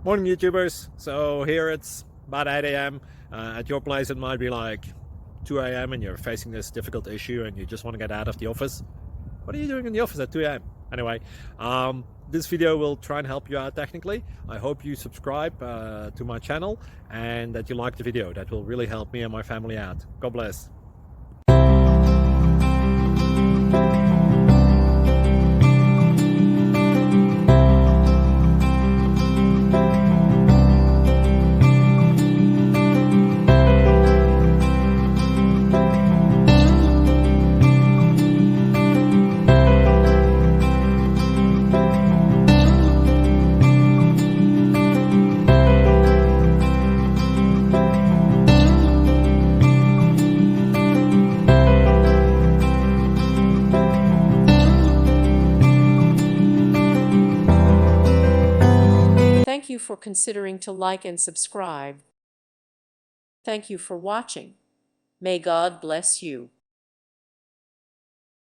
Morning YouTubers. So here it's about 8 a.m. At your place it might be like 2 a.m. and you're facing this difficult issue and you just want to get out of the office. What are you doing in the office at 2 a.m.? Anyway, this video will try and help you out technically. I hope you subscribe to my channel and that you like the video. That will really help me and my family out. God bless. Thank you for considering to like and subscribe. Thank you for watching. May God bless you.